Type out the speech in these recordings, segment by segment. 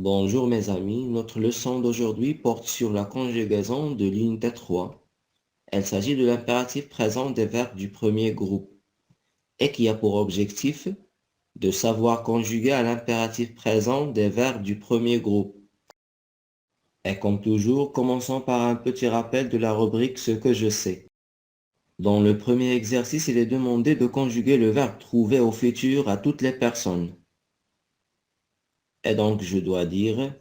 Bonjour mes amis, notre leçon d'aujourd'hui porte sur la conjugaison de l'unité 3. Elle s'agit de l'impératif présent des verbes du premier groupe et qui a pour objectif de savoir conjuguer à l'impératif présent des verbes du premier groupe. Et comme toujours, commençons par un petit rappel de la rubrique Ce que je sais. Dans le premier exercice, il est demandé de conjuguer le verbe trouver au futur à toutes les personnes. Et donc je dois dire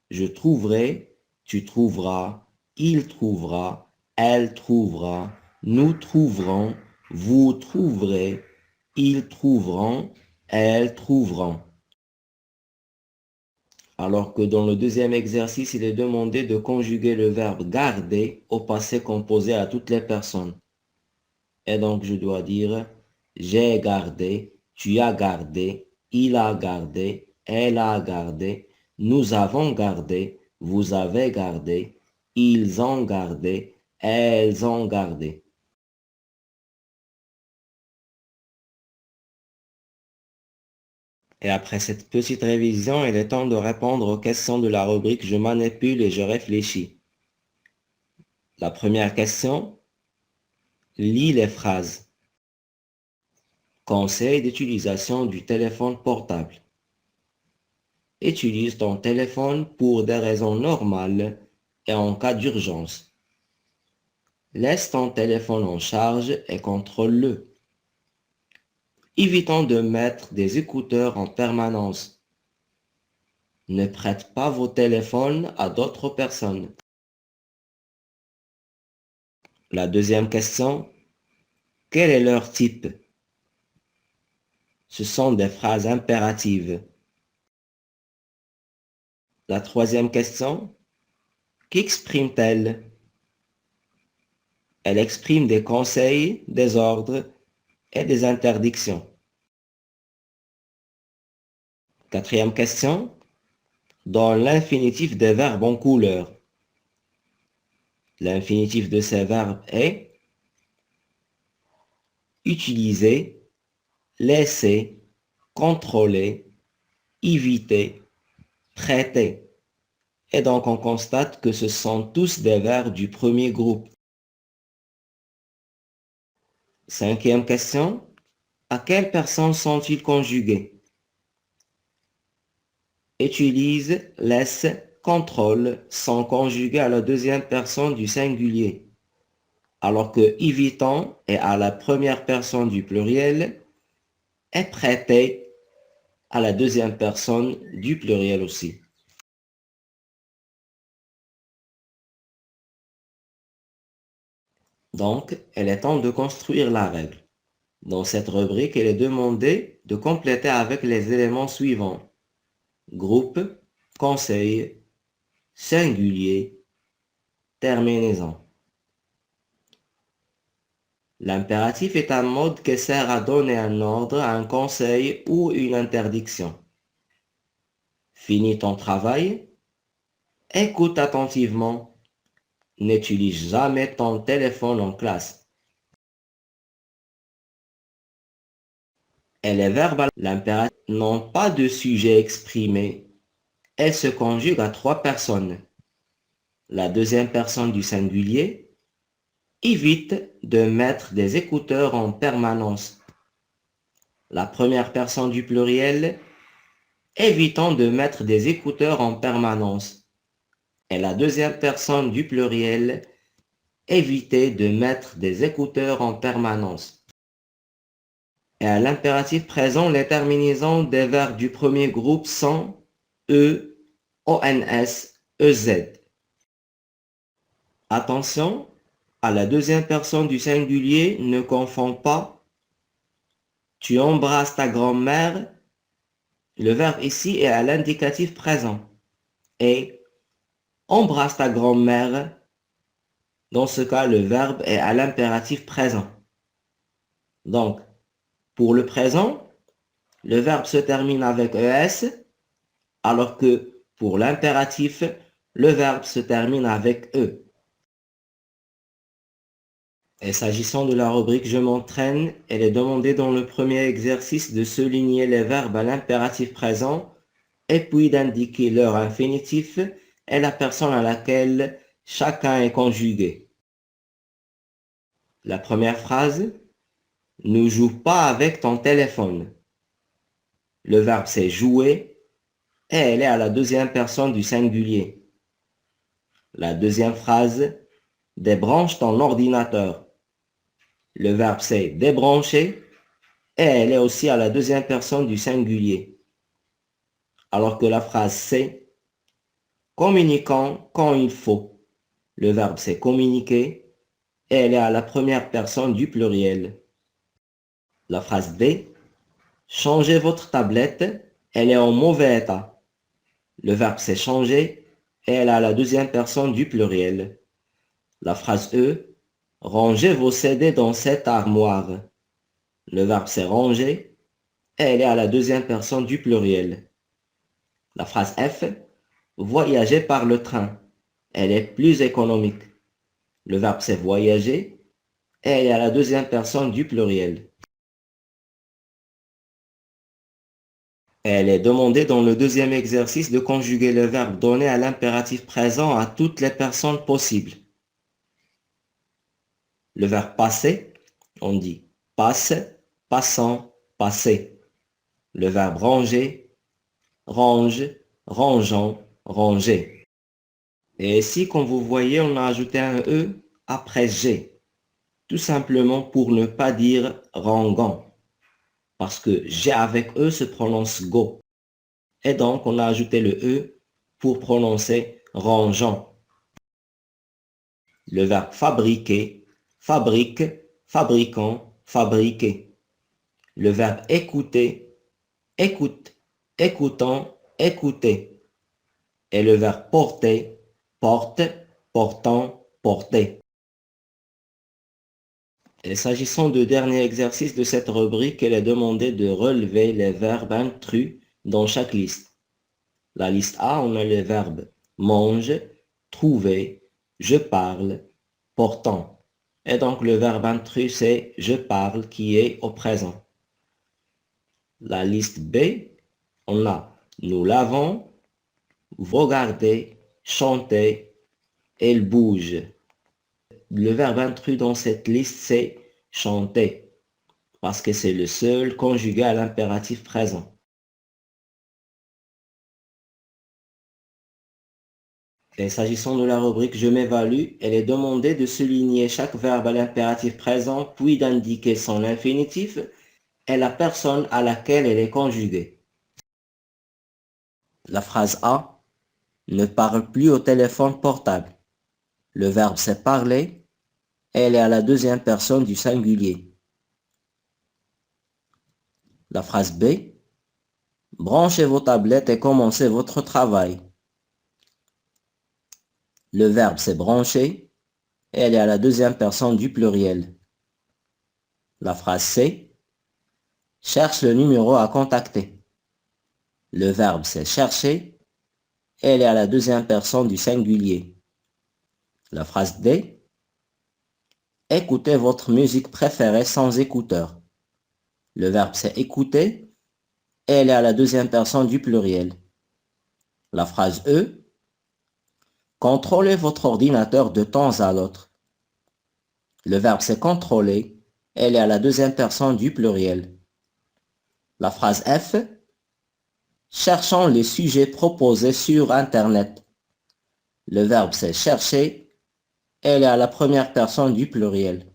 je trouverai, tu trouveras, il trouvera, elle trouvera, nous trouverons, vous trouverez, ils trouveront, elles trouveront. Alors que dans le deuxième exercice, il est demandé de conjuguer le verbe garder au passé composé à toutes les personnes. Et donc je dois dire j'ai gardé, tu as gardé, il a gardé, elle a gardé, nous avons gardé, vous avez gardé, ils ont gardé, elles ont gardé. Et après cette petite révision, il est temps de répondre aux questions de la rubrique Je manipule et je réfléchis. La première question, lis les phrases. Conseil d'utilisation du téléphone portable. Utilise ton téléphone pour des raisons normales et en cas d'urgence. Laisse ton téléphone en charge et contrôle-le. Évitons de mettre des écouteurs en permanence. Ne prête pas vos téléphones à d'autres personnes. La deuxième question, quel est leur type? Ce sont des phrases impératives. La troisième question, qu'exprime-t-elle? Elle exprime des conseils, des ordres et des interdictions. Quatrième question, dans l'infinitif des verbes en couleur. L'infinitif de ces verbes est utiliser, laisser, contrôler, éviter, prêter. Et donc on constate que ce sont tous des verbes du premier groupe. Cinquième question, à quelle personne sont-ils conjugués? Utilise, laisse, contrôle sont conjugués à la deuxième personne du singulier, alors que évitant est à la première personne du pluriel et prêté à la deuxième personne du pluriel aussi. Donc, il est temps de construire la règle. Dans cette rubrique, il est demandé de compléter avec les éléments suivants. Groupe, conseil, singulier, terminaison. L'impératif est un mode qui sert à donner un ordre, un conseil ou une interdiction. Finis ton travail. Écoute attentivement. N'utilise jamais ton téléphone en classe. Et les verbes à l'impératif n'ont pas de sujet exprimé. Elles se conjuguent à trois personnes. La deuxième personne du singulier évite de mettre des écouteurs en permanence. La première personne du pluriel évitant de mettre des écouteurs en permanence. Et la deuxième personne du pluriel éviter de mettre des écouteurs en permanence. Et à l'impératif présent, les terminaisons des verbes du premier groupe sont E, ONS, EZ. Attention, à la deuxième personne du singulier, ne confonds pas. Tu embrasses ta grand-mère. Le verbe ici est à l'indicatif présent. Et embrasse ta grand-mère. Dans ce cas, le verbe est à l'impératif présent. Donc, pour le présent, le verbe se termine avec ES, alors que pour l'impératif, le verbe se termine avec E. Et s'agissant de la rubrique Je m'entraîne, elle est demandée dans le premier exercice de souligner les verbes à l'impératif présent et puis d'indiquer leur infinitif et la personne à laquelle chacun est conjugué. La première phrase, ne joue pas avec ton téléphone. Le verbe c'est jouer et elle est à la deuxième personne du singulier. La deuxième phrase, débranche ton ordinateur. Le verbe c'est débrancher et elle est aussi à la deuxième personne du singulier. Alors que la phrase c'est communiquant quand il faut. Le verbe c'est communiquer et elle est à la première personne du pluriel. La phrase B, changez votre tablette, elle est en mauvais état. Le verbe c'est changer et elle est à la deuxième personne du pluriel. La phrase E, rangez vos CD dans cette armoire. Le verbe c'est ranger et elle est à la deuxième personne du pluriel. La phrase F, voyager par le train. Elle est plus économique. Le verbe c'est voyager et elle est à la deuxième personne du pluriel. Elle est demandée dans le deuxième exercice de conjuguer le verbe donné à l'impératif présent à toutes les personnes possibles. Le verbe passer, on dit passe, passant, passer. Le verbe ranger, range, rangeant, ranger. Et ici, comme vous voyez, on a ajouté un E après G, tout simplement pour ne pas dire rangan, parce que G avec E se prononce go. Et donc, on a ajouté le E pour prononcer rangeant. Le verbe fabriquer, fabrique, fabricant, fabriquer. Le verbe écouter, écoute, écoutant, écouter. Et le verbe porter, porte, portant, porter. Et s'agissant du dernier exercice de cette rubrique, il est demandé de relever les verbes intrus dans chaque liste. La liste A, on a les verbes mange, trouver, je parle, portant. Et donc le verbe intrus, c'est je parle qui est au présent. La liste B, on a nous lavons, regarder, chanter, elle bouge. Le verbe intrus dans cette liste, c'est chanter, parce que c'est le seul conjugué à l'impératif présent. Et s'agissant de la rubrique je m'évalue, elle est demandée de souligner chaque verbe à l'impératif présent, puis d'indiquer son infinitif et la personne à laquelle elle est conjuguée. La phrase A, ne parle plus au téléphone portable. Le verbe c'est parler, elle est à la deuxième personne du singulier. La phrase B, branchez vos tablettes et commencez votre travail. Le verbe c'est brancher, et elle est à la deuxième personne du pluriel. La phrase C, cherche le numéro à contacter. Le verbe c'est chercher, et elle est à la deuxième personne du singulier. La phrase D, écoutez votre musique préférée sans écouteur. Le verbe c'est écouter, et elle est à la deuxième personne du pluriel. La phrase E, contrôlez votre ordinateur de temps à l'autre. Le verbe c'est contrôler, et elle est à la deuxième personne du pluriel. La phrase F, cherchons les sujets proposés sur Internet. Le verbe c'est chercher, et elle est à la première personne du pluriel.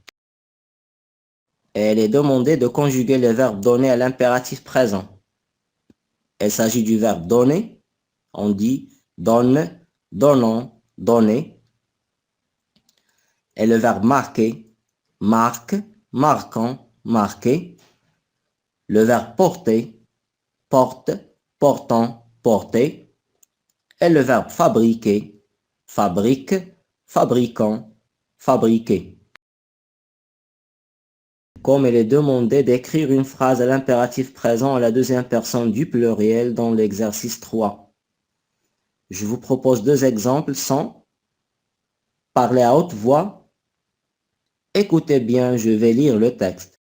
Et elle est demandée de conjuguer le verbe donner à l'impératif présent. Il s'agit du verbe donner, on dit donne, donnant, donner. Et le verbe marquer, marque, marquant, marquer. Le verbe porter, porte, portant, porter. Et le verbe fabriquer, fabrique, fabricant, fabriquer. Comme il est demandé d'écrire une phrase à l'impératif présent à la deuxième personne du pluriel dans l'exercice 3. Je vous propose deux exemples sans parler à haute voix. Écoutez bien, je vais lire le texte.